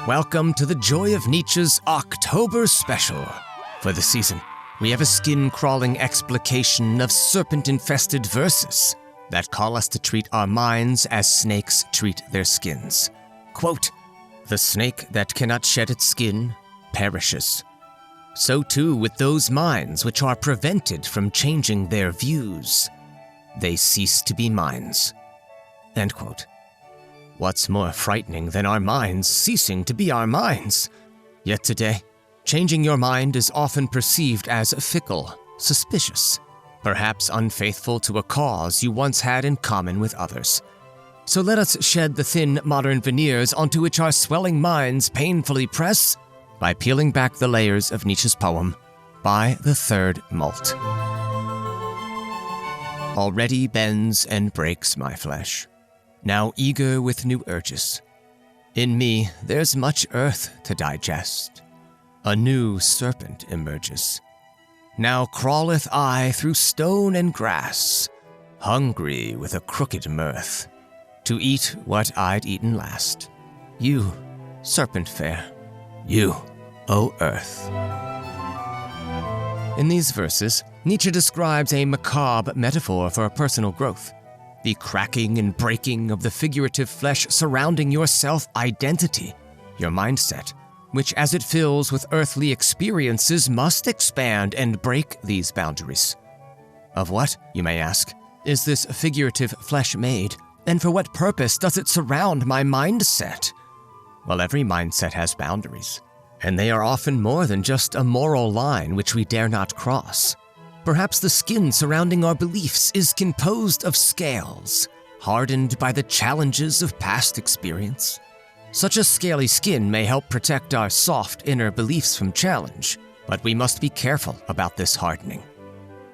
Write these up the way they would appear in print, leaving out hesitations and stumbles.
Welcome to the Joy of Nietzsche's October special. For the season, we have a skin-crawling explication of serpent-infested verses that call us to treat our minds as snakes treat their skins. Quote, "The snake that cannot shed its skin perishes. So too with those minds which are prevented from changing their views. They cease to be minds." End quote. What's more frightening than our minds ceasing to be our minds? Yet today, changing your mind is often perceived as fickle, suspicious, perhaps unfaithful to a cause you once had in common with others. So let us shed the thin modern veneers onto which our swelling minds painfully press by peeling back the layers of Nietzsche's poem, By the Third Moult. Already bends and breaks my flesh, now eager with new urges. In me there's much earth to digest. A new serpent emerges. Now crawleth I through stone and grass, hungry with a crooked mirth, to eat what I'd eaten last. You, serpent fair, you, O earth. In these verses, Nietzsche describes a macabre metaphor for personal growth. The cracking and breaking of the figurative flesh surrounding your self-identity, your mindset, which as it fills with earthly experiences must expand and break these boundaries. Of what, you may ask, is this figurative flesh made, and for what purpose does it surround my mindset? Well, every mindset has boundaries, and they are often more than just a moral line which we dare not cross. Perhaps the skin surrounding our beliefs is composed of scales, hardened by the challenges of past experience. Such a scaly skin may help protect our soft inner beliefs from challenge, but we must be careful about this hardening.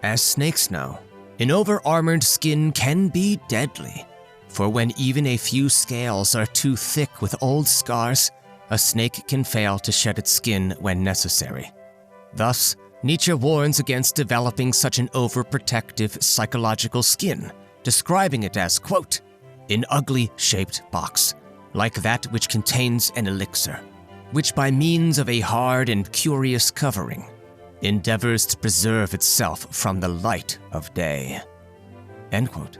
As snakes know, an over-armored skin can be deadly, for when even a few scales are too thick with old scars, a snake can fail to shed its skin when necessary. Thus, Nietzsche warns against developing such an overprotective psychological skin, describing it as, quote, "an ugly-shaped box, like that which contains an elixir, which by means of a hard and curious covering, endeavors to preserve itself from the light of day." End quote.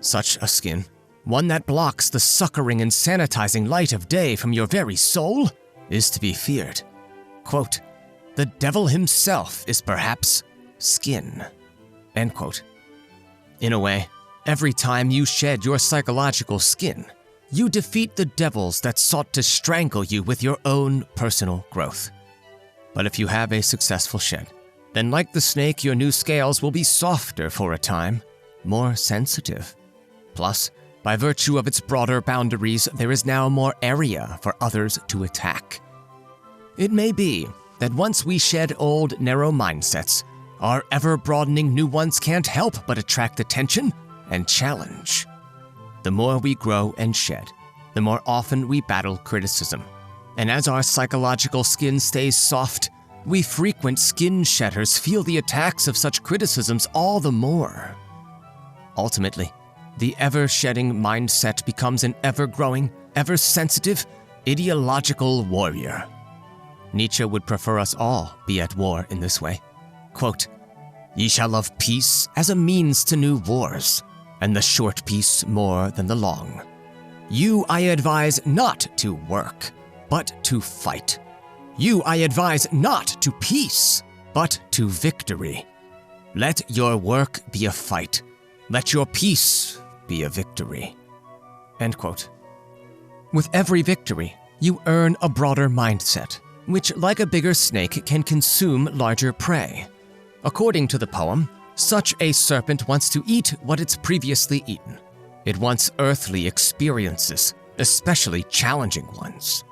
Such a skin, one that blocks the succoring and sanitizing light of day from your very soul, is to be feared. Quote, "The devil himself is perhaps skin." End quote. In a way, every time you shed your psychological skin, you defeat the devils that sought to strangle you with your own personal growth. But if you have a successful shed, then like the snake, your new scales will be softer for a time, more sensitive. Plus, by virtue of its broader boundaries, there is now more area for others to attack. It may be that once we shed old, narrow mindsets, our ever-broadening new ones can't help but attract attention and challenge. The more we grow and shed, the more often we battle criticism. And as our psychological skin stays soft, we frequent skin shedders feel the attacks of such criticisms all the more. Ultimately, the ever-shedding mindset becomes an ever-growing, ever-sensitive, ideological warrior. Nietzsche would prefer us all be at war in this way. Quote, "Ye shall love peace as a means to new wars, and the short peace more than the long. You I advise not to work, but to fight. You I advise not to peace, but to victory. Let your work be a fight. Let your peace be a victory." End quote. With every victory, you earn a broader mindset, which, like a bigger snake, can consume larger prey. According to the poem, such a serpent wants to eat what it's previously eaten. It wants earthly experiences, especially challenging ones.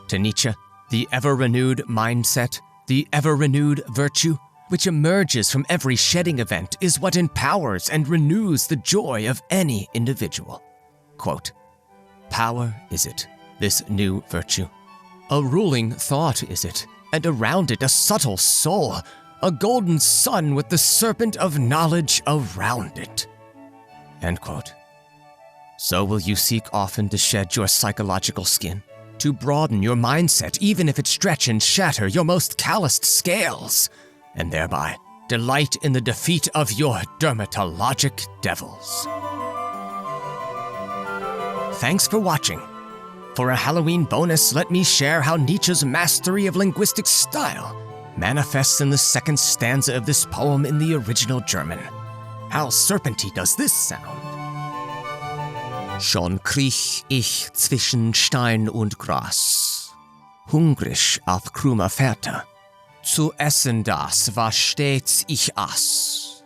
To Nietzsche, the ever-renewed mindset, the ever-renewed virtue, which emerges from every shedding event, is what empowers and renews the joy of any individual. Quote, "Power is it, this new virtue. A ruling thought is it, and around it a subtle soul, a golden sun with the serpent of knowledge around it." End quote. So will you seek often to shed your psychological skin, to broaden your mindset, even if it stretch and shatter your most calloused scales, and thereby delight in the defeat of your dermatologic devils. Thanks for watching. For a Halloween bonus, let me share how Nietzsche's mastery of linguistic style manifests in the second stanza of this poem in the original German. How serpenty does this sound? Schon kriech ich zwischen Stein und Gras, hungrig auf krummer Fährte. Zu essen das, was stets ich aß.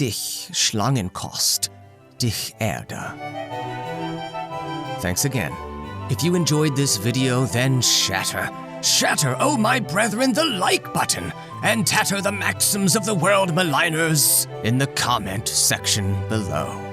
Dich Schlangenkost, dich Erde. Thanks again. If you enjoyed this video, then shatter, oh my brethren, the like button, and tatter the maxims of the world maligners in the comment section below.